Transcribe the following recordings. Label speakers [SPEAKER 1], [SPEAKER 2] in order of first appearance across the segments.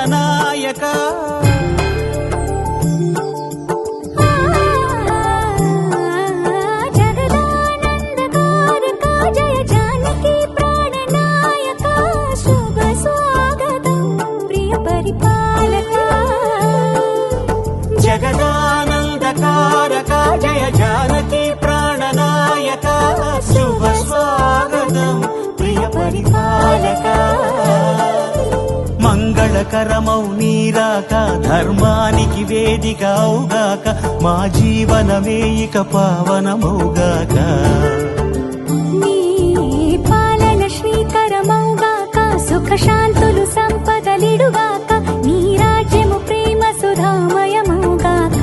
[SPEAKER 1] ప్రాణనాయక జగదానందకారక జయ జానకి ప్రాణనాయక శుభ స్వాగతం ప్రియ పరిపాలక మంగళకరమౌ నీరాక ధర్మానికి వేదిక అవుగాక మా జీవనమే ఇక పావనమౌగాక
[SPEAKER 2] నీ పాలన శ్రీకరమౌగాక సుఖ శాంతులు సంపదలిడుగాక నీ రాజ్యము ప్రేమ సుధామయమౌగాక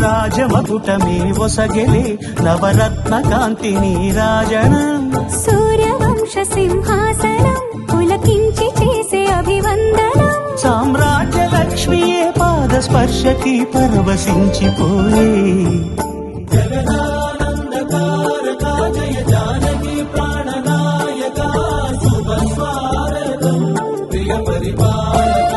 [SPEAKER 1] రాజమకుటమే ఒసగెలే నవరత్న కాంతి నీరాజనం
[SPEAKER 2] సూర్యవంశ సింహాసనం పులకించి చేసే అభివందనం
[SPEAKER 1] సామ్రాజ్య లక్ష్మియే పాద స్పర్శకి పరవశించిపోయే జగదానందకారక జయ జానకి ప్రాణనాయక శుభ స్వాగతం ప్రియ పరిపాలక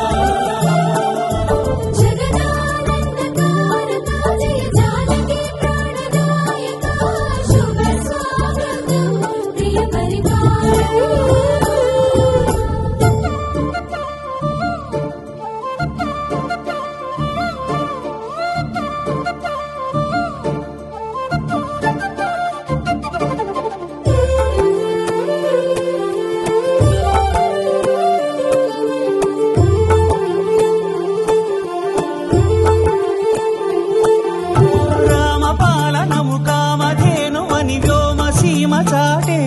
[SPEAKER 1] చాటే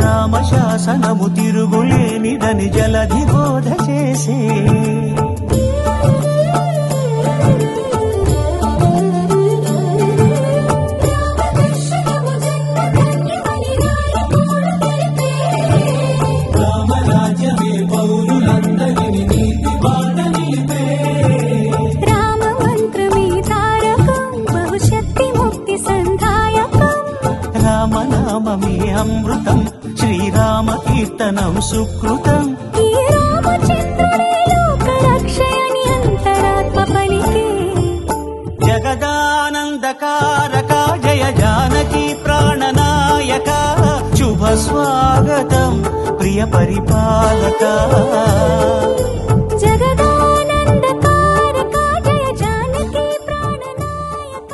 [SPEAKER 1] రామశాసనము తిరుగులేనిదని జలధి బోధ చేసే రామరాజ్యమే పౌరులందరినీ నీతి బాట నిలిపే
[SPEAKER 2] రామ మంత్రమే తారకం బహుశక్తి ముక్తి సంధాయకం
[SPEAKER 1] రామనామమే అమృతం శ్రీరామ కీర్తనం సుకృతం
[SPEAKER 2] ఈ రామచంద్రుడే లోకరక్షయని అంతరాత్మ పలికే
[SPEAKER 1] జగదానందకారక జయ జానకి ప్రాణనాయక శుభ స్వాగతం ప్రియ పరిపాలక
[SPEAKER 2] జగదానందకారక జయ జానకి ప్రాణనాయక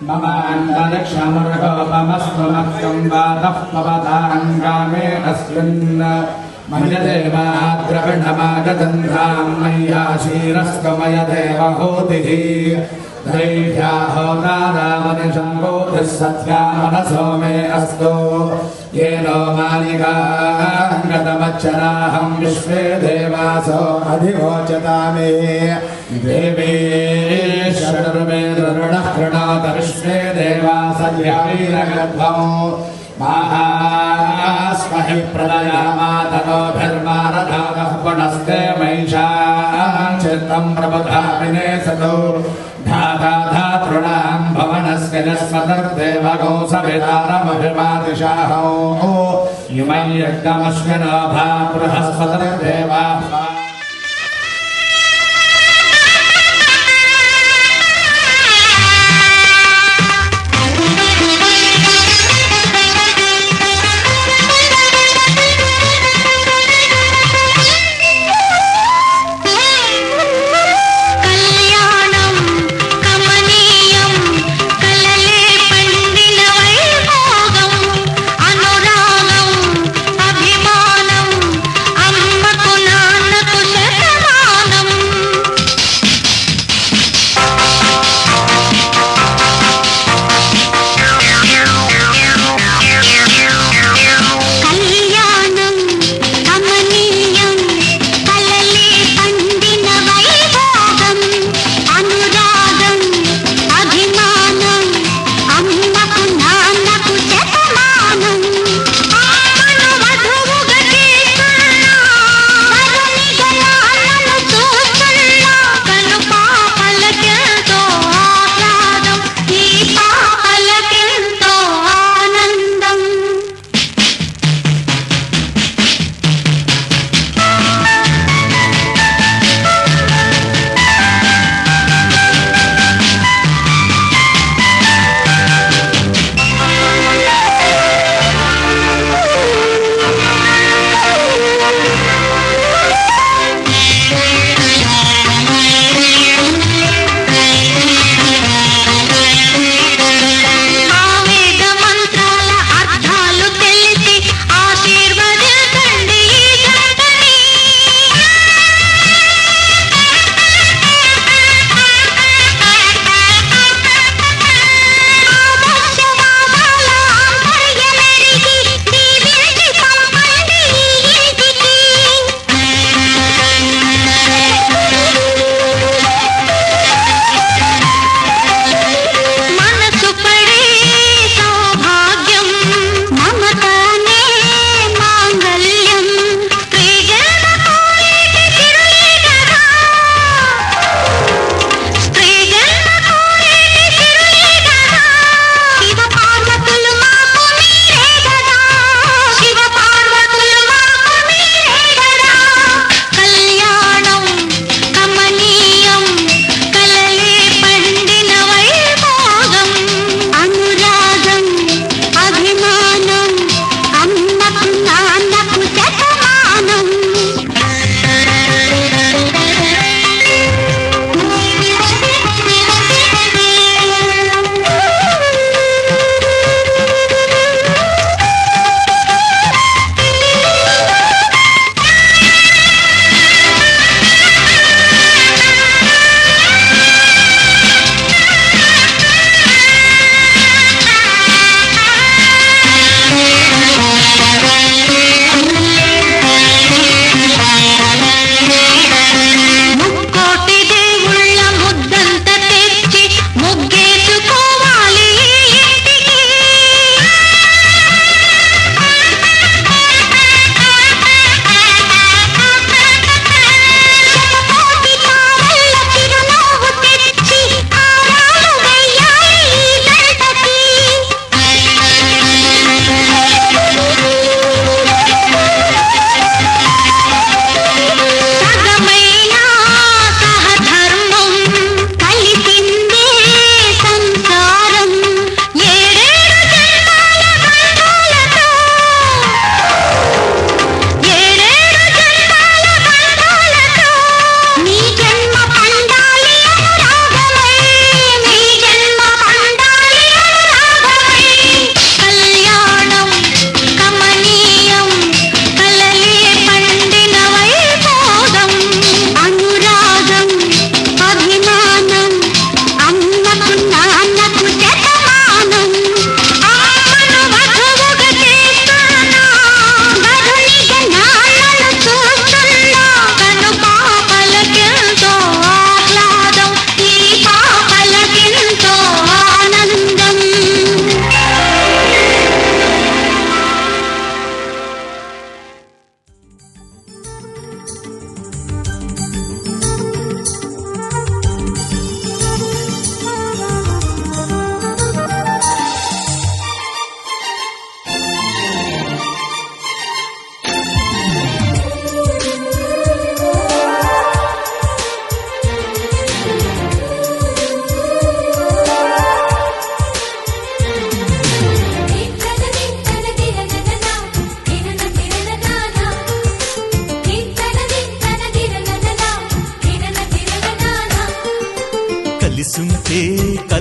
[SPEAKER 3] మమాంగరక్షమరగోపమస్వమత్యం వాతః పవతాంగామే అస్మిన్ మయదేవాద్రవిణమాగతంధ్రాం మయ్యాశీరస్కమయ దేవహూతిః ధైర్యాహోతారామనిషంగోభిः సత్యా మనసో మే అస్తు येनो मालिकाङ्गतमच्चराहं विश्वे देवासो अधिवोचतामे देवे शरणमेरुणः कृणोत विश्वे देवासल्यावीरगर्भौ मास्महि प्रलयामातनोभिर्मारधातः पुनस्ते महिषां चित्तं प्रबुधामिने सतो धाता धातॄणां भवनस्य जस्मदर्देवगौ सवितारमभिमादिशाहौ इमं यज्ञमश्विनो भा बृहस्पतिर्देवाः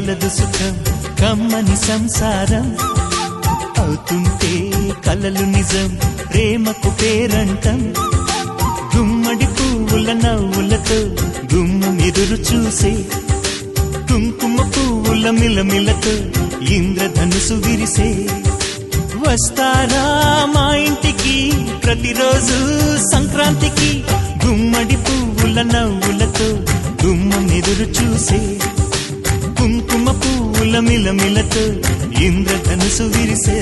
[SPEAKER 1] కలదు సుఖం కమ్మని సంసారం అవుతుంటే కలలు నిజం ప్రేమకు పేరంటం గుమ్మడి పువ్వుల నవ్వులతో గుమ్మం ఎదురు చూసే కుంకుమ పువ్వుల మిలమిలతో ఇంద్రధనుసు విరిసే వస్తారా మా ఇంటికి ప్రతిరోజు సంక్రాంతికి గుమ్మడి పువ్వుల నవ్వులతో గుమ్మం ఎదురు చూసే కుంకుమ పువ్వుల మిలమిలతో ఇంద్రధనుసు విరిసే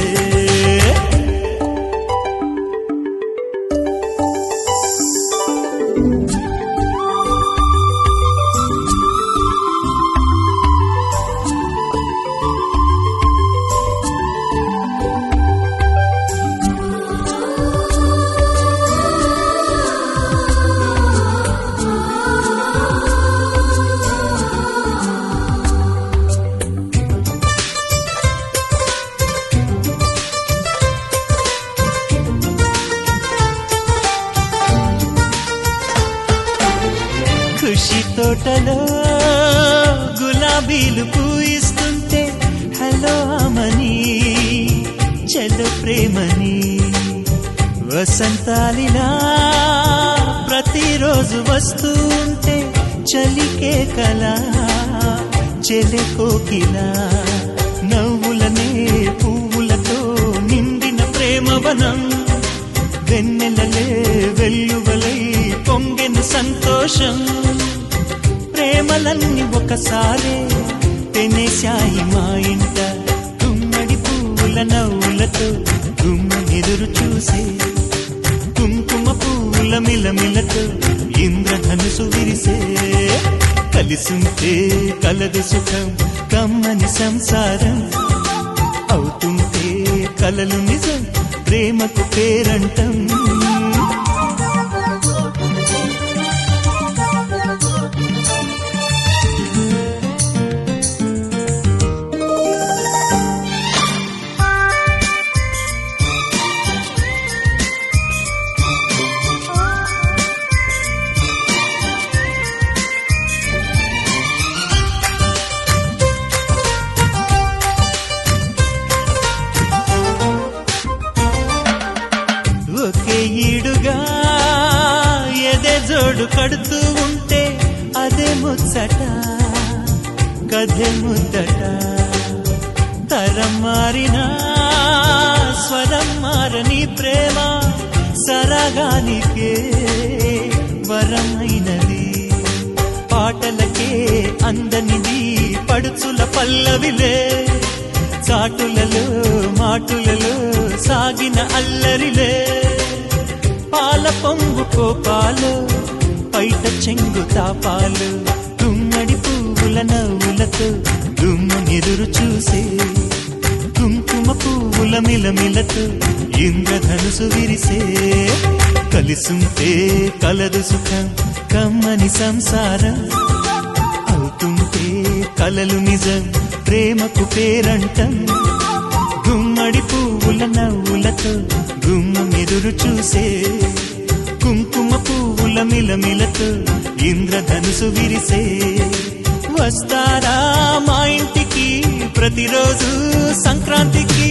[SPEAKER 1] ఖుషి తోటలో గులాబీలు పూయిస్తుంటే హలో అమని చలో ప్రేమని వసంతాలిలా ప్రతిరోజు వస్తూ ఉంటే చలికే కలా చెలె కోకిలా నవ్వులనే పువ్వులతో నిండిన ప్రేమవనం వెన్నెలలే వెల్లువలై పొంగెను సంతోషం ప్రేమలన్నీ ఒకసారే తెనేశాయి మా ఇంట గుమ్మడి పువ్వుల నవ్వులతో గుమ్మెదురు చూసే కుంకుమ పువ్వుల మిలమిలతో ఇంద్రధనుసు విరిసే కలిసుంటే కలదు సుఖం కమ్మని సంసారం అవుతుంటే కలలు నిజం ప్రేమకు పేరంటం ఒకే ఈడుగా ఎదే జోడు కడుతూ ఉంటే అదే ముచ్చట కథే ముద్దట తరం మారినా స్వరం మారని ప్రేమ సరగానికే వరమైనది పాటలకే అందనిది పడుచుల పల్లవిలే చాటులలో మాటులలో సాగిన అల్లరిలే పాల పొంగు కోపాలు పైట చెంగు తాపాలు గుమ్మడి పువ్వుల నవ్వులతో గుమ్మెదురు చూసే కుంకుమ పువ్వుల మిలమిలతో ఇంద్రధనుసు విరిసే కలిసుంటే కలదు సుఖం కమ్మని సంసారం అవుతుంటే కలలు నిజం ప్రేమకు పేరంటం గుమ్మడి పువ్వుల నవ్వులతో గుమ్మం ఎదురు చూసే కుంకుమ పువ్వుల మిలమిలతో ఇంద్రధనుసు విరిసే వస్తారా మా ఇంటికి ప్రతిరోజు సంక్రాంతికి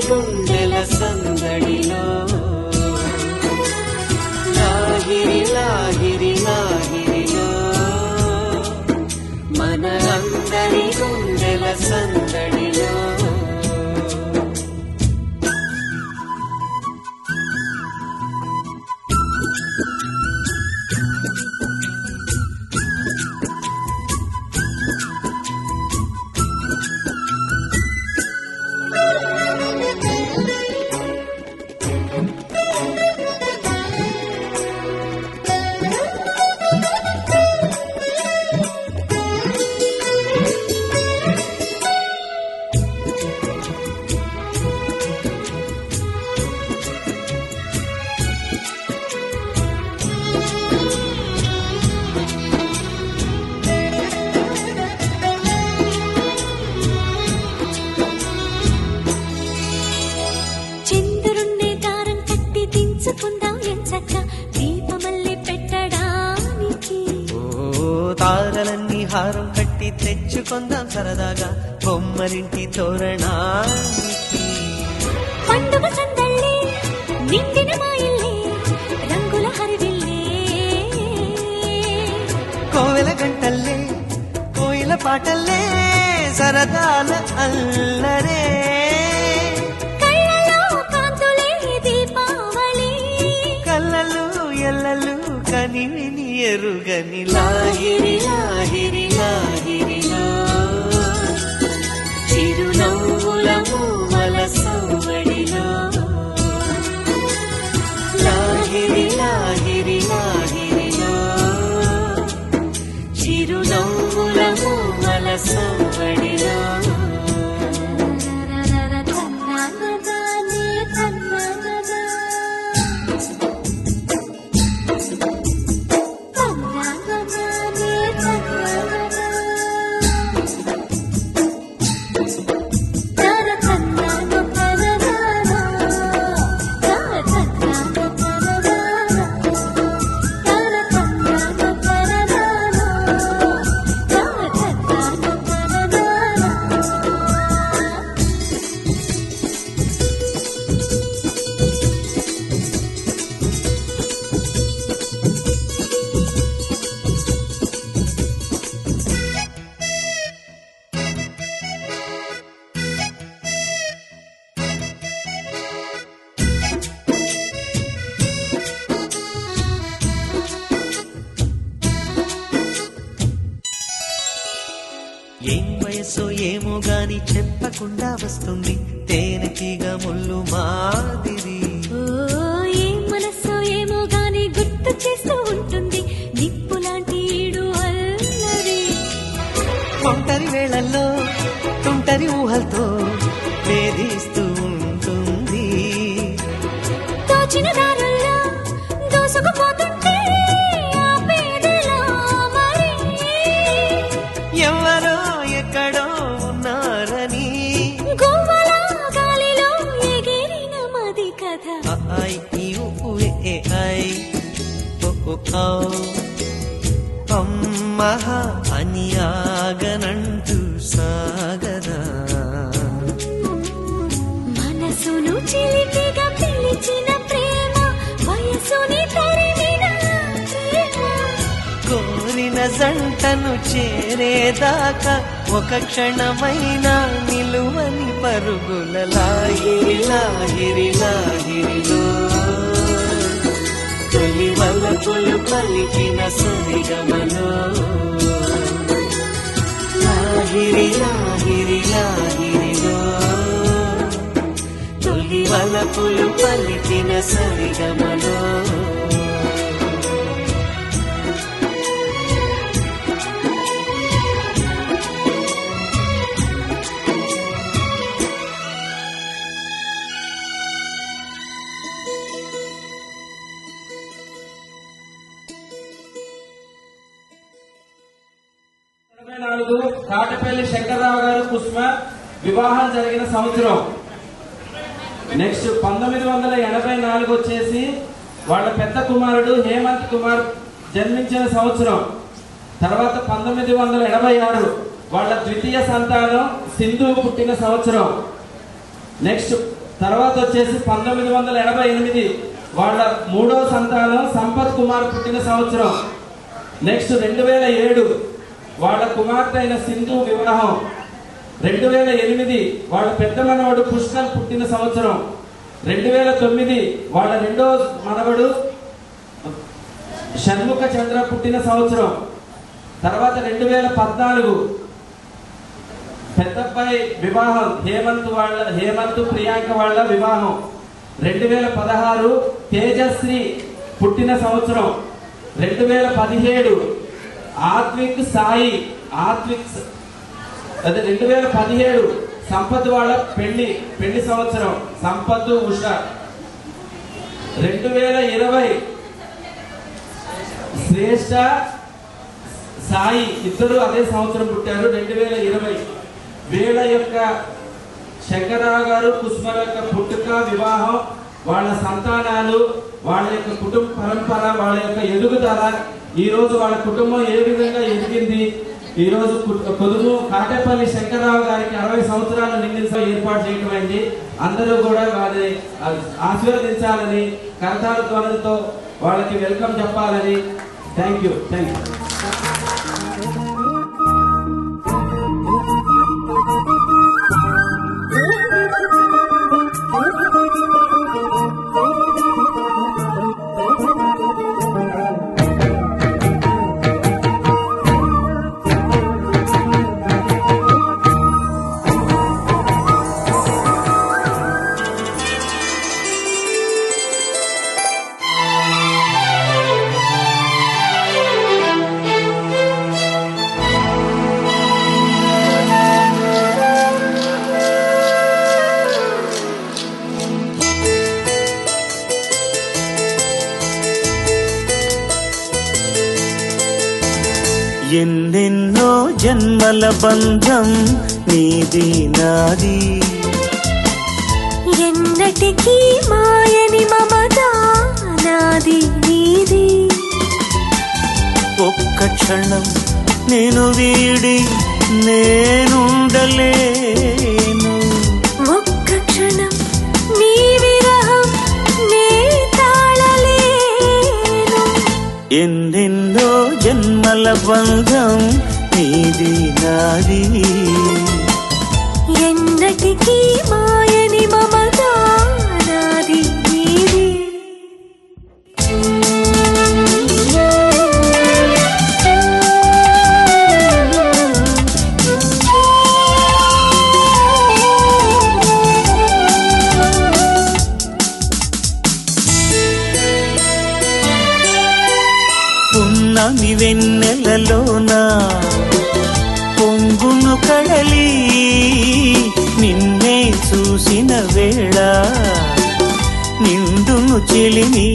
[SPEAKER 4] గుండెల సందడిలో లాహిరి లాహిరి లాహిరిలో మన అందరి గుండెల సందడిలో తారలన్నీ హారం కట్టి తెచ్చుకుందాం సరదాగా బొమ్మరింటి తోరణానికి
[SPEAKER 2] పండుగ సందళ్ళే నిండిన మాయల్లే రంగుల హరివిల్లే
[SPEAKER 4] కోవెల గంటల్లే కోయిల పాటల్లే సరదాల అల్లరే
[SPEAKER 2] కళ్ళలో కాంతులే దీపావళి
[SPEAKER 4] కళ్ళలు ఎల్లలు కనివిని ఎరుగని లాహిరి లాహిరి లాహిరిలో చిరునవ్వుల మూవల సౌవడిలో లాహిరి లాహిరి లాహిరిలో చిరునవ్వుల మూవల సౌవడిలో ఏం వయస్సు ఏమో గాని చెప్పకుండా వస్తుంది తేనెటీగ ముళ్ళు మాదిరి
[SPEAKER 2] ఏం మనస్సో ఏమో గాని గుర్తు చేస్తూ ఉంటుంది నిప్పు లాంటి ఈడు అల్లరి
[SPEAKER 4] ఒంటరి వేళల్లో తుంటరి ఊహలతో వేధిస్తూ ఉంటుంది
[SPEAKER 2] తోచిన దారుల్లో దూసుకుపోతుంటే ఆపేదెలా మరి
[SPEAKER 4] ఎవరో ఎక్కడో ఉన్నారని
[SPEAKER 2] గువ్వల గాలిలో ఎగిరిన మది కథ
[SPEAKER 4] I you A I O అమ్మహ అని ఆగనంటూ సాగదా
[SPEAKER 2] మనసును చిలిపిగా పిలిచిన ప్రేమ వయసుని తరిమిన ప్రేమ
[SPEAKER 4] కోరిన జంటను చేరేదాకా ఒక క్షణమైన నిలువని పరుగుల లాహిరి లాహిరి లాహిరిలో తొలి వలపులు పలికిన సరిగమలో లాహిరి లాహిరి లాహిరిలో తొలి వలపులు పలికిన సరిగమలో
[SPEAKER 5] కాటపల్లి శంకర్రావు గారు కుస్మ వివాహం జరిగిన సంవత్సరం. నెక్స్ట్ 1984 వచ్చేసి వాళ్ళ పెద్ద కుమారుడు హేమంత్ కుమార్ జన్మించిన సంవత్సరం. తర్వాత 1986 వాళ్ళ ద్వితీయ సంతానం సింధు పుట్టిన సంవత్సరం. నెక్స్ట్ తర్వాత వచ్చేసి 1988 వాళ్ళ మూడో సంతానం సంపత్ కుమార్ పుట్టిన సంవత్సరం. నెక్స్ట్ 2007 వాళ్ళ కుమార్తె అయిన సింధు వివాహం. 2008 వాళ్ళ పెద్ద మనవడు పుష్కర్ పుట్టిన సంవత్సరం. 2009 వాళ్ళ రెండో మనవడు షణ్ముఖ చంద్ర పుట్టిన సంవత్సరం. తర్వాత 2014 పెద్దబ్బాయి వివాహం, హేమంత్ ప్రియాంక వాళ్ళ వివాహం. 2016 తేజశ్రీ పుట్టిన సంవత్సరం. 2017 ఆత్విక్ సాయి అదే 2017 సంపత్ వాళ్ళ పెళ్లి సంవత్సరం, సంపత్ ఉష. 2020 శ్రేష్ఠ సాయి, ఇద్దరు అదే సంవత్సరం పుట్టారు. 2020 వీళ్ళ యొక్క శంకరరావు గారు కుసుమ యొక్క పుట్టుక, వివాహం, వాళ్ళ సంతానాలు, వాళ్ళ యొక్క కుటుంబ పరంపర, వాళ్ళ యొక్క ఎదుగుదల, ఈ రోజు వాళ్ళ కుటుంబం ఏ విధంగా ఎదిగింది, ఈ రోజు కొదుము కాటేపల్లి శంకరరావు గారికి 60 సంవత్సరాలు నిందించ ఏర్పాటు చేయటమైంది. అందరూ కూడా వారిని ఆశీర్వదించాలని, కరతాళ ధ్వనులతో వాళ్ళకి వెల్కమ్ చెప్పాలని. Thank you.
[SPEAKER 1] ఎన్నెన్నో జన్మల బంధం నీది నాది,
[SPEAKER 2] ఎన్నటికీ మాయని మమత నాది నీది.
[SPEAKER 1] ఒక్క క్షణం నేను వీడి నేనుండలేను,
[SPEAKER 2] ఒక్క క్షణం నీ విరహం నే తాళలేను.
[SPEAKER 1] ఎన్నెన్నో జన్మల బంధం నీది నాది,
[SPEAKER 2] ఎన్నటికీ మాయని మమత నాది నీది.
[SPEAKER 1] పున్నమి వెన్నెలలోన పొంగును కడలి నిన్నే చూసిన వేళ నిండును చెలిమి.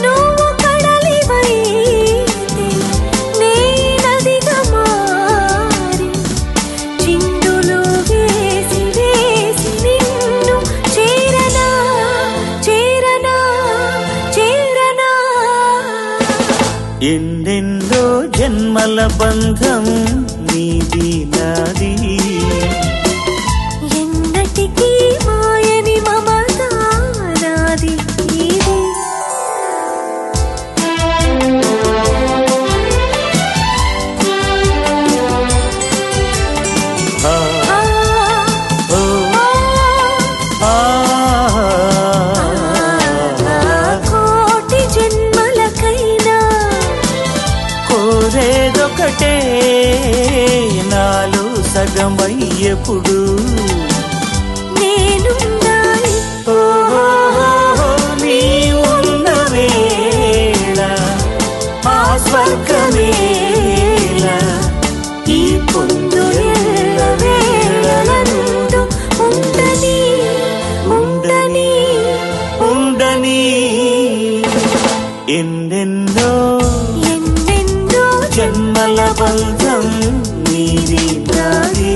[SPEAKER 2] నువ్వు కడలివైతే నే నదిగా మారి చిందులు వేసి వేసి నిన్ను చేరనా చేరనా చేరనా.
[SPEAKER 1] ఎన్నెన్నో జన్మల బంధం నీది నాది,
[SPEAKER 2] ఎన్నటికీ మాయని మమత నాది నీది.
[SPEAKER 1] ఆ, ఓ, ఆ,
[SPEAKER 2] కోటి జన్మలకైనా
[SPEAKER 1] కోరేదొకటే నాలో సగమయ్యప్పుడు
[SPEAKER 2] నేనుండాలి.
[SPEAKER 1] నీ ఉన్న వేళ ఆ స్వర్గమేళ ఈ పొందు ఎల్ల వేళలందు ఉండని ఉండని ఉండని. ఎన్నెన్నో
[SPEAKER 2] ఎన్నెన్నో
[SPEAKER 1] జన్మల బంధం నీది నాది,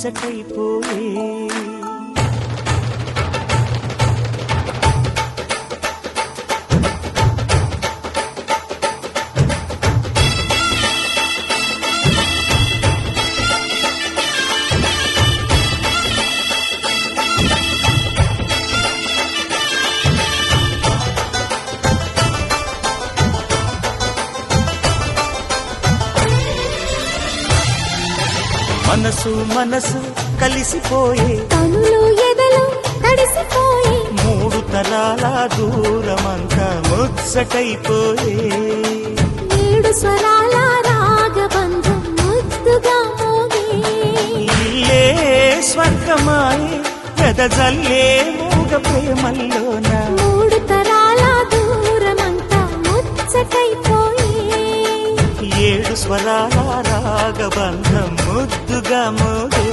[SPEAKER 4] ముచ్చటైపోయే మనసు మనసు కలిసిపోయే
[SPEAKER 2] కనులు ఎదలు తడిసిపోయి
[SPEAKER 4] మూడు తరాల దూరమంతా ముచ్చటైపోయే
[SPEAKER 2] ఏడు స్వరాల రాగబంధం ముద్దుగా మోగే
[SPEAKER 4] ఇల్లే స్వర్గమాయే ఎదజల్లే మూగ ప్రేమల్లోన
[SPEAKER 2] మూడు తరాల దూరమంతా ముచ్చటైపోయి
[SPEAKER 4] ఏడు స్వరాల రాగబంధం ముద్దుగా మోగే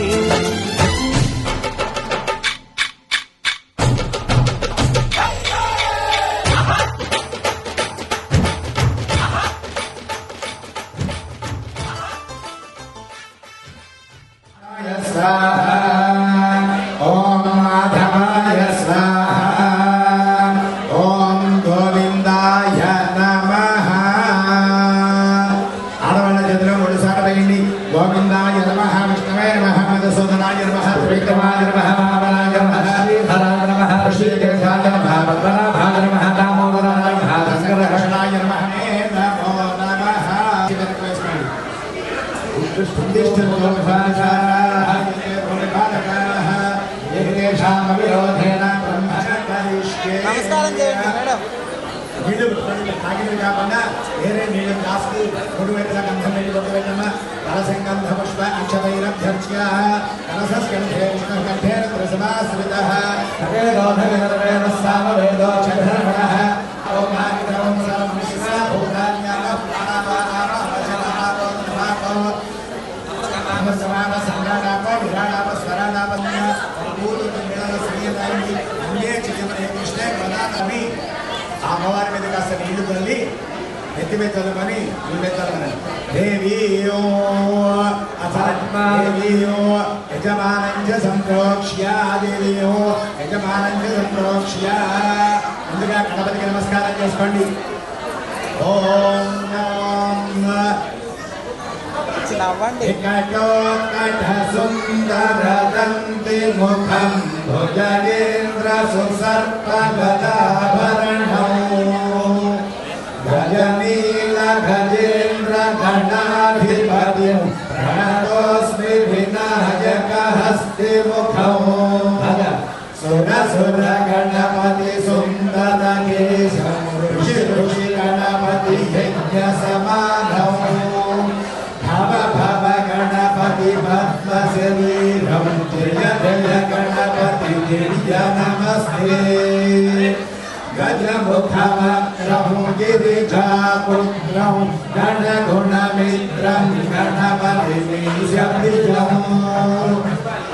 [SPEAKER 3] ఓం మాధవాయ స్వాహా ఓం గోవిందాయ నమః ఆడవాళ్ళ చేతిలో 3 సార్లు వేయండి. గోవిందాయ నమః, విష్ణవే నమః, మధుసూదనాయ నమః, త్రివిక్రమాయ నమః, వామనాయ నమః, శ్రీధరాయ నమః, ఋషికేశాయ నమః, పద్మనాభాయ నమః, దామోదరాయ నమః, సంకటహరణాయ నమః, నమో నమః.
[SPEAKER 6] నమస్కారం చేయండి మేడం.
[SPEAKER 3] నీళ్లు తాగినవి కాకుండా వేరే నీళ్ళు గ్లాస్కి 3 వైపులా గంధం నీళ్ళు కొట్టువెళ్ళమ్మ. కలసంగంధ పుష్ప అక్షతైరభ్యర్చ్య కలసస్కంధే విష్ణుకంఠేన త్రిసమాశ్రితః తవేదోధవినరవేణ సామవేదో చంద్రమణః ఓమానికరం సర్వమిశ్రా భూతాన్యాః ప్రాణాపానాః వచనాః నమః సమాన సంగానాప విరాణాప స్వరానాపన్య పూర్వ మేళన సంగీతాన్ని అంగే చిత్రమనే కృష్ణే ప్రదానమి. ఆ అమ్మవారి మీద కాస్త నీళ్లు తల్లి నెత్తి మీద చదువుకొని నీళ్ళు ఎత్తాలని దేవీయో దేవీయో యజమానంజ సంప్రోక్ష్య దేవీయో యజమానంజ సంప్రోక్ష్య. ముందుగా గణపతికి నమస్కారం చేసుకోండి. ఓం
[SPEAKER 6] నవ్వండి.
[SPEAKER 3] సుందరదంతి ముఖం భుజగేంద్ర సుసర్పగదాభరణం గజనీల గజేంద్ర గణాధిపతి ప్రణతోస్మి వినాయక హస్తి ముఖం సుర సుర గణపతి సుందర కేశం ఋషి ఋషి గణపతి యజ్ఞ సమానం భవ భవ గణపతి పద్మ శరీరం జయ జయ గణపతి గిరియ నమస్తే. గజముఖవక్రం గిరిజాపుత్రం గణగుణమిత్రం గణపతి నిజం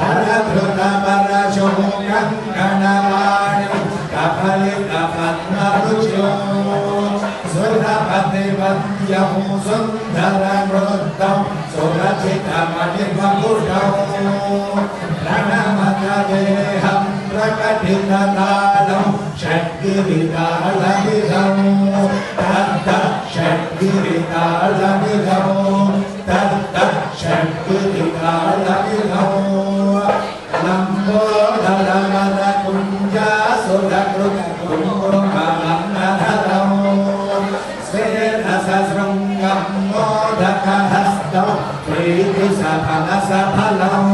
[SPEAKER 3] హరధృతమరశోకం గణవాణి కపలిత పద్మరుషం సురపతివద్యం సుందర నృత్తం సురచితమణిమకుటం ప్రణమతదేహం ప్రకటితతాళం షడ్గిరితాళమిదం తద్ద షడ్గిరితాళమిదం తద్ద షడ్గిరితాళమిదం లంబోదరమద కుంజాసురకృత కుంకుమమన్నధరం శ్వేతసశృంగం మోదకహస్తం ప్రీతిసఫలసఫలం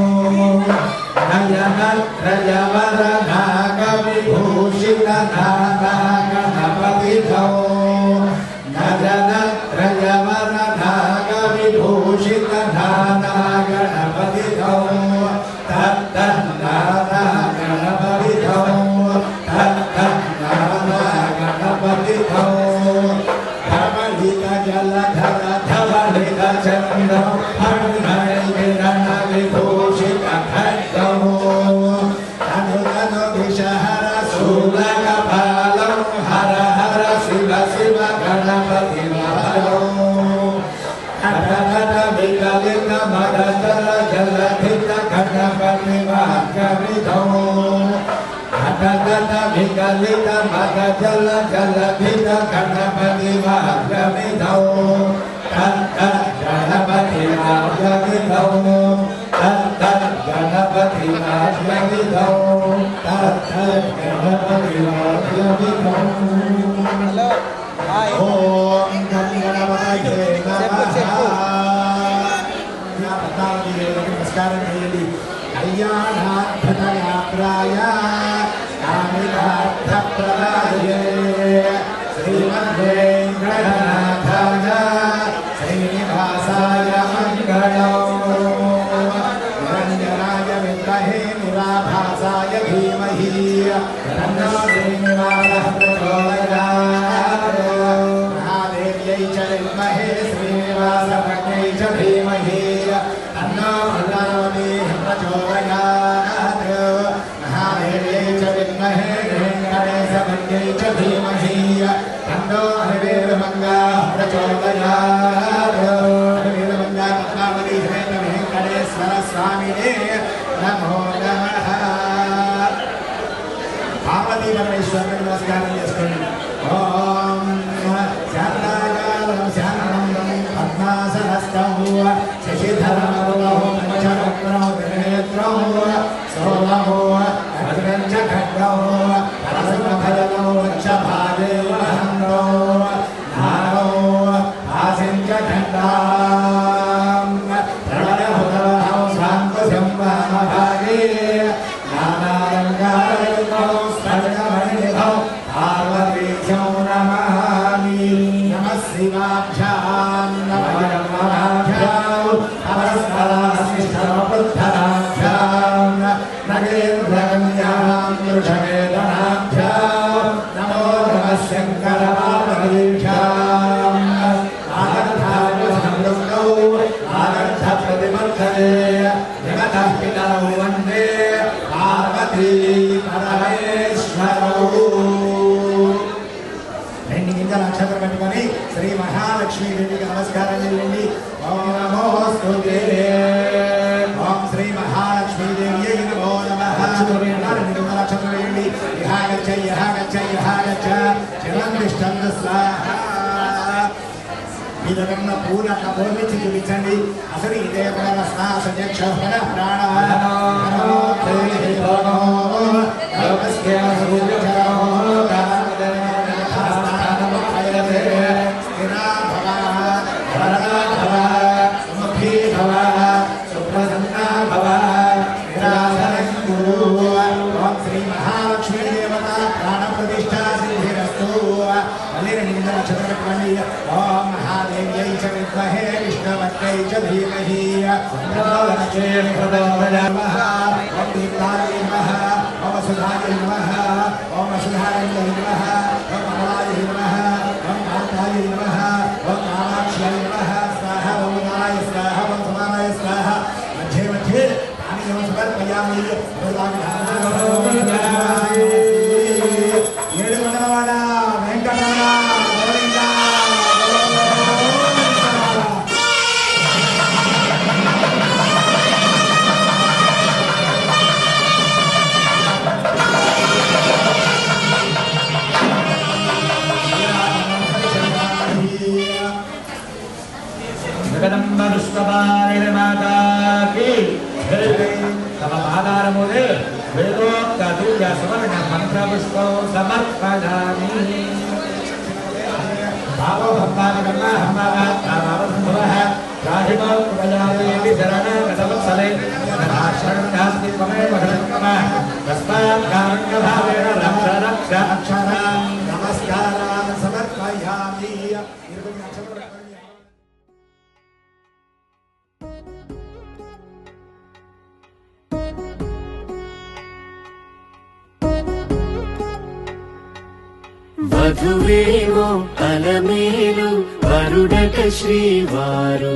[SPEAKER 3] నయనత్రయవరనాగవిభూషితనాగణపతిధౌ నయనత్రయవరనాగవిభూషితనాగణపతిధౌ తత్తన్నాగణపతిధౌ తత్తన్నాగణపతిధౌ ధవళిత జలధర ధవళిత చంద్రం హణ్మణికిరణ విభూషిత ఖడ్గం తను తను విషహర శూలకపాలం హర హర శివ కవితో అగగత విగలిత మగ జల జలధిత గణపతి వాగ్యమితో తత్త గణపతి వాగ్యమితో తత్త గణపతి వాగ్యమితో తత్త గణపతి వాగ్యమితో.
[SPEAKER 6] హలో హాయ్
[SPEAKER 3] ఓం గణపతయే
[SPEAKER 6] చెప్పు.
[SPEAKER 3] నమః. పద్మావతి దేవతకి నమస్కారం చేయండి. కళ్యాణార్థయాత్రాయ కామితార్థప్రదాయే శ్రీమద్వేంకటనాథాయ శ్రీనివాసాయ మంగళం. నిరంజనాయ విద్మహే నిరాభాసాయ ధీమహి తన్నో శ్రీనివాసః ప్రచోదయాత్. మహాదేవ్యై చ విద్మహే శ్రీనివాసపత్న్యై చ ధీమహి తన్నో భద్రావతీః ప్రచోదయాత్. మహాదేవ్యై చ విద్మహే వెంకటేశపత్న్యై చ ధీమహి తన్నో హరివేదమంగాః ప్రచోదయాత్. హరివేదమంగా పద్మావతీ సమేత వెంకటేశ్వర స్వామినే నమో నమః. పార్వతీ పరమేశ్వరునికి నమస్కారం చేసుకోండి. ఓం శాంతాకారం శాంతం పద్మాసనస్థం శశిధరం పంచవక్రం త్రినేత్రం సోమం అగ్రం చ ఖడ్గం పరశుభదనం వక్షభాగే వహంతం నాగం ఆసిం చ ఖండాం ప్రణయభుతవహం శాంకుశం వామభాగే నానాలంకారయుక్తం స్ఫటికమణినిభం పార్వతీశం నమామి. నమః శివాభ్యాం నమః బ్రహ్మణాభ్యాం అపరస్పరాశిష్టమపృద్ధనాభ్యాం నగేంద్రకన్యాం వృషవేదనాభ్యాం నమో నమః శంకరపార్వతీభ్యాం. ఆగర్భాయ సంవృద్ధౌ ఆగర్భ ప్రతిమర్ధనే జగతః పితరౌ వందే పార్వతీ పరమేశ్వరౌ. రెండు గింజల నక్షత్రం పెట్టుకొని శ్రీ మహాలక్ష్మీదేవికి నమస్కారం చేయండి. ఓం నమోస్తుతే. ఓం శ్రీ మహాలక్ష్మీదేవి నమో నమః. రెండు గింజల నక్షత్రం వేయండి. ఇహాగచ్చ ఇహాగచ్చ ఇహాగచ్చ చిరంతిష్టంతు స్వాహా. ఇదన్న పూల పూర్ణించి చూపించండి. అసలు ఇదే స్నాసజక్ష ప్రాణ శ్రీ మహాలక్ష్మీ దేవత ప్రాణ ప్రతిష్టా సిద్ధిరస్తు. మళ్ళీ రెండు గింజల నక్షత్రం పెట్టుకోండి. ఓం మహాదేవ్యై చ విద్మహే విష్ణువత్యై చ ధీమహి నమః. ఓం దీప్తాయ నమః. ఓం వసుధాయ నమః. ఓం వసుధాయ నమః. ఓం కమలాయ నమః. ఓం కాంతాయ నమః. ఓం కామాక్ష్యాయ నమః. స్వాహ. ఓం నారాయ స్వాహ. ఓం సమానాయ స్వాహ. మధ్యే మధ్యే పానీయం సమర్పయామి. ఏడుకొండలవాడ వెంకటరమణ గోవిందా
[SPEAKER 7] జగదంబ విశ్వమానిర్మాతాకి తమ పాదారములే వేదోక్త దివ్య సువర్ణ మంత్ర పుష్పం సమర్పయామి. భావో భక్తానగమ హమ్మవః రాహిమో కృపయాదేవి శరణగతవత్సలే శరణాస్తి త్వమేవ శరణమః తస్మాత్ కారుణ్యభావేన రక్ష రక్ష అక్షరాం.
[SPEAKER 3] నమస్కారాన్ సమర్పయామి.
[SPEAKER 1] వధువేమో అలమేలు వరుడట శ్రీవారు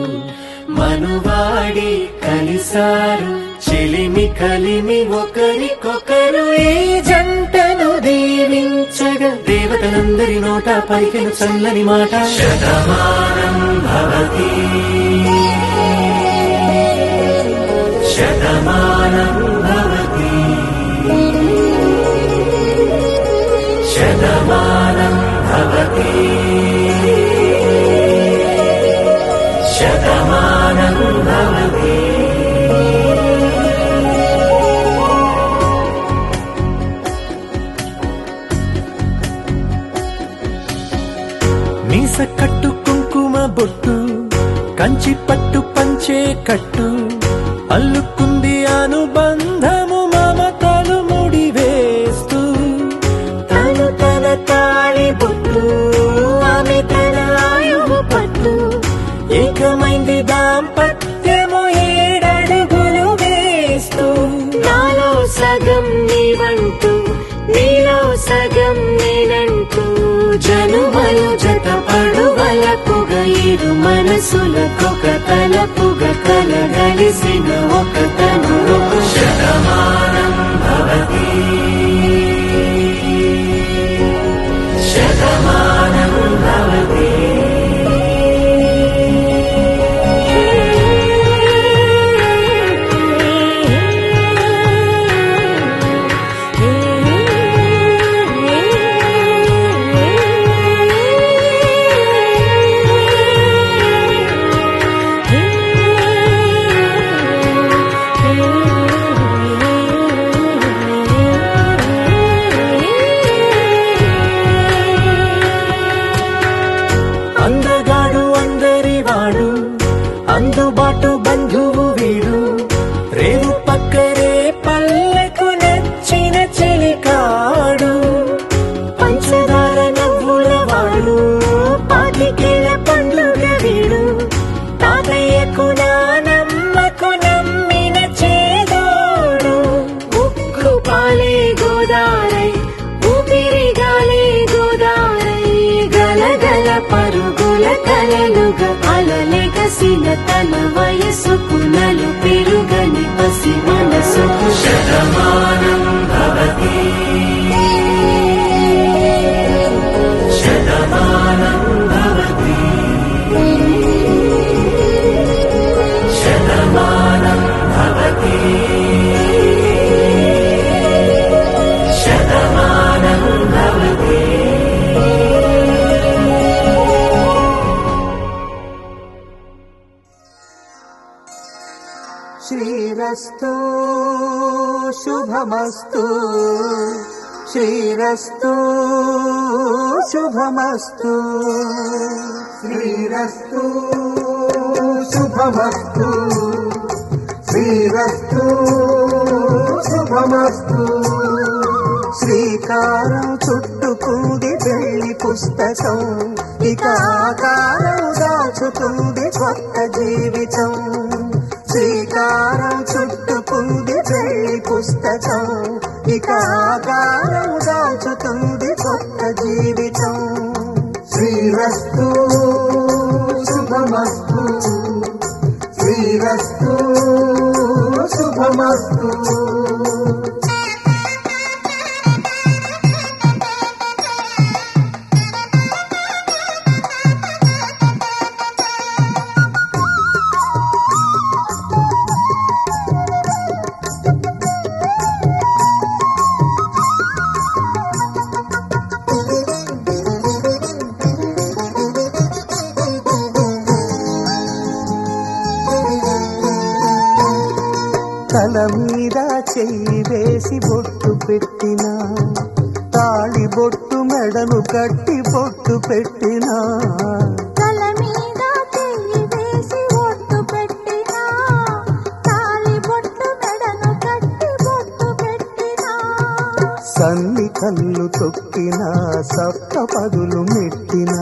[SPEAKER 1] మనువాడి కలిసారు చెలిమి కలిమి ఒకరికొకరు ఈ జంటను దీవించగా దేవతలందరి నోట పలికిన చల్లని మాట శతమానం భవతి శతమానం భవతి. కంచి పట్టు పంచే కట్టు అల్లుకుంది అనుబంధము మమతలు ముడివేస్తూ తను తన తాళి బొట్టు ఆమె తన ఆయువు పట్టు ఏకమైంది దాంపత్యము 7 అడుగులు వేస్తూ నాలో సగం నీవంటూ నీలో సగం నేనంటూ జనుమలు జతపడు వలపుగ 7 మనసులకొక తలపుగ కలగలిసిన ఒక తను శతమానం భవతి శతమానం భవతి అందగాడు అందరివాడు అందుబాటు బంధువు వీడు రేవు పక్కరే పల్లెకు నచ్చిన చెలికాడు పంచదార నవ్వుల వాడు పాతికేల పండ్లుగ వీడు తాతయ్యకు నానమ్మకు నమ్మిన చేదోడు ఉక్కు పాలే గోదారై ఊపిరిగాలే గోదారై గలగల పరుగుల కలలుగా అలలెగసిన తన వయసుకు నలు పెరుగని పసి మనసుకు శతమానం భవతి శతమానం భవతి శతమానం భవతి శతమానం భవతి శ్రీరస్తు శుభమస్తు శ్రీరస్తు శుభమస్తు శ్రీరస్తు శుభమస్తు శ్రీరస్తు శుభమస్తు శ్రీకారం చుట్టుకుంది పెళ్లి పుస్తకం ఇక ఆకారం దాచుతుంది కొత్త జీవితం శ్రీకారం చుట్టుకుంది పెళ్లి పుస్తకం ఇక ఆకారం దాచుతుంది కొత్త జీవితం శ్రీరస్తు శుభమస్తు శ్రీరస్తు శుభమస్తు తల మీద చెయ్యి వేసి బొట్టు పెట్టినా తాళి బొట్టు మెడను కట్టి బొట్టు పెట్టినా
[SPEAKER 2] తల మీద చెయ్యి వేసి బొట్టు పెట్టినా తాళి బొట్టు మెడను కట్టి బొట్టు పెట్టినా
[SPEAKER 1] సన్ని కళ్ళు తొక్కినా సప్త పదులు మెట్టినా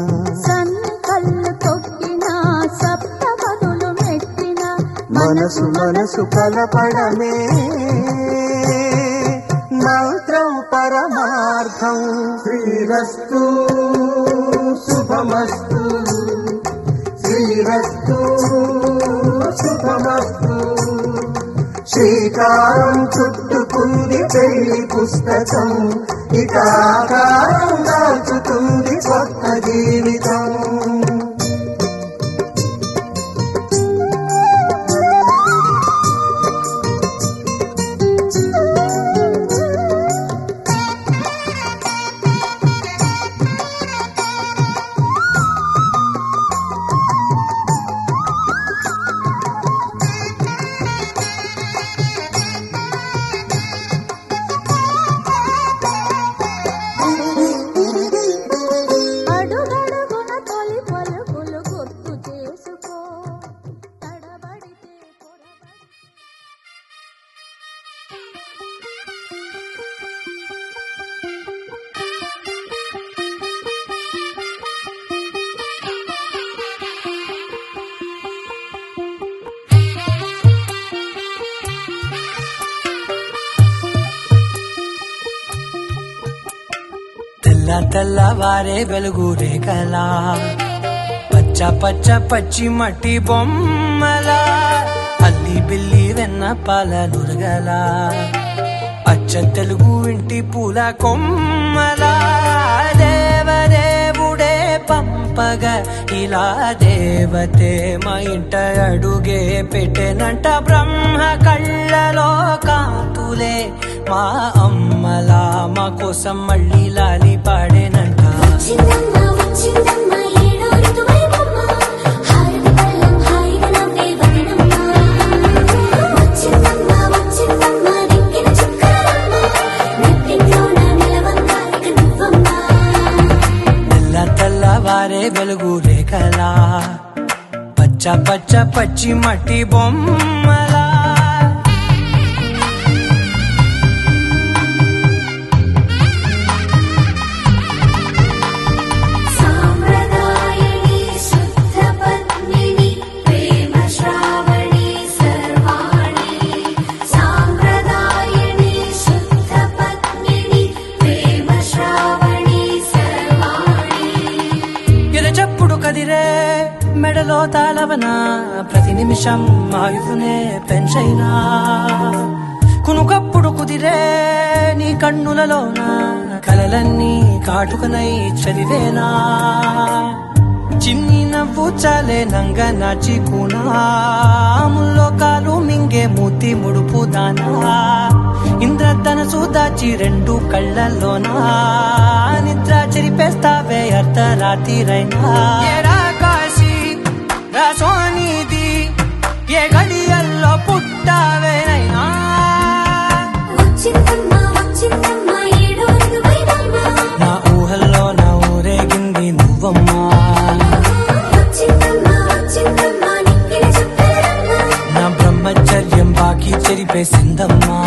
[SPEAKER 2] సన్ని కళ్ళు తొక్కినా సప్త పదులు మెట్టినా
[SPEAKER 1] మనసు మనసు కలపడమే మంత్రం పరమార్థం శ్రీరస్తు శుభమస్తు శ్రీరస్తు శుభమస్తు శ్రీకారం చుట్టుకుంది పెళ్లి పుస్తకం ఇక ఆకారం దాచుతుంది కొత్త జీవితం
[SPEAKER 2] అడుగడుగున తొలి
[SPEAKER 8] తెల్లవారే వెలుగు రేఖలా పచ్చ పచ్చ పచ్చి మట్టి బొమ్మలా అల్లి బిల్లి వెన్న పాల నురగలా అచ్చ తెలుగు ఇంటి పూల కొమ్మలా దేవదేవుడే పంపగా ఇలా దేవతే మా ఇంట అడుగే పెట్టెనంట బ్రహ్మ కళ్ళలో కాంతులే మా అమ్మలా మా కోసం మళ్ళీ లాలి పాడేనంట
[SPEAKER 2] వచ్చిందమ్మ వచ్చిందమ్మ ఏడో ఋతువైవమ్మ హారతి పళ్ళం హాయిగా నవ్వే వదనమ్మ వచ్చిందమ్మ వచ్చిందమ్మ దిక్కిన చుక్కలమ్మ నెట్టింట్లోన నిలవంగా ఇక నువ్వమ్మ
[SPEAKER 8] తెల్లవారే వెలుగు రేఖలా పచ్చ పచ్చ పచ్చి మట్టి బొమ్మలా
[SPEAKER 2] సాంప్రదాయని శుద్ధ పద్మిని ప్రేమ శ్రావణి సర్వాణి సాంప్రదాయని శుద్ధ పద్మిని ప్రేమ శ్రావణి సర్వాణి
[SPEAKER 8] ఎరచప్పుడు కదిరే మెడలో తాళవన ప్రతి నిమిషం ఆయుధునే పెంచైనా కునుకప్పుడు కుదిరే నీ కన్నులలోన కలలన్నీ కాటుకనై చదివేనా చిన్ని నవ్వు చాలే నంగ నాచి కూనాముల్లో కాలు మింగే మూతి ముడుపు దానా ఇంద్రధనసు దాచి రెండు కళ్ళల్లోనా నిద్ర చెరిపేస్తావే అర్ధరాత్రిరైనా ఏరా కాశీ రా సోనిది ఏ గడియల్లో పుట్టావేనైనా
[SPEAKER 2] వచ్చిందమ్మ వచ్చిందమ్మ ఏడో ఋతువైవమ్మ
[SPEAKER 8] నా ఊహల్లో నా ఊరేగింది నువ్వమ్మా
[SPEAKER 2] వచ్చిందమ్మ వచ్చిందమ్మ నిక్కిన చుక్కలమ్మ
[SPEAKER 8] నా బ్రహ్మచర్యం బాకీ చెరిపేసిందమ్మా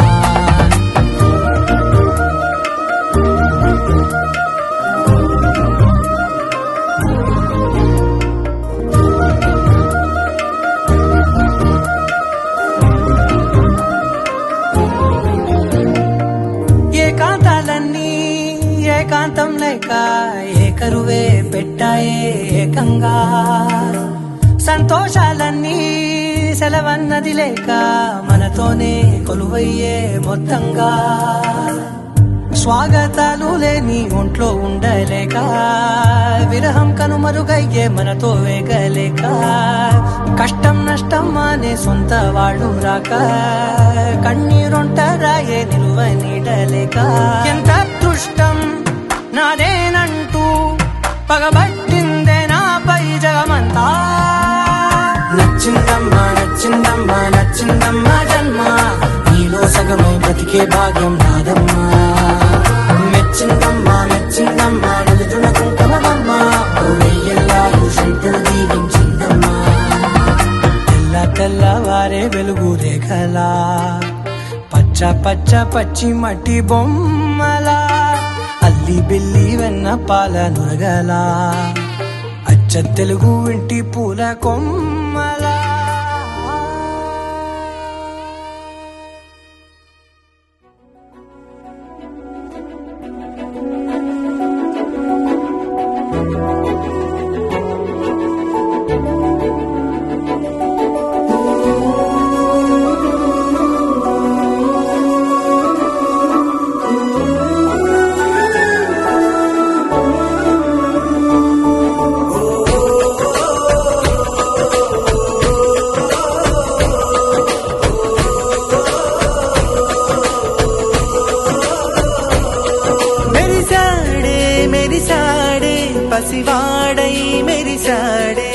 [SPEAKER 8] ఏకాంతాలన్నీ ఏకాంతం లేక ఏకరువే పెట్టాయే ఏకంగా సంతోషాలన్నీ సెలవన్నది లేక మనతోనే కొలువయ్యే మొత్తంగా స్వాగతాలు లేని ఒంట్లో ఉండలేక విరహం కనుమరుగయ్యే మనతో వేగలేక కష్టం నష్టం అనే సొంత వాళ్ళు రాక కన్నీరొంటరాయే నిలువ నీడలేక ఎంత అదృష్టం నాదేనంటూ పగబట్టిందే నాపై జగమంతా నచ్చిందమ్మా నచ్చిందమ్మా నచ్చిందమ్మా జన్మ నీలో సగమై బ్రతికే భాగ్యం నాదమ్మా మెచ్చిందమ్మా మెచ్చిందమ్మా నిలుతున్న కుంకుమమ్మా వెయ్యల్లాలు శంకరు దీవించిందమ్మా తెల్లవారే వెలుగు రేఖలా పచ్చ పచ్చ పచ్చి మట్టి బొమ్మలా అల్లి బిల్లి వెన్న పాల నురగలా అచ్చ తెలుగు ఇంటి పూల కొమ్మలా
[SPEAKER 4] పసివాడై మెరిసాడే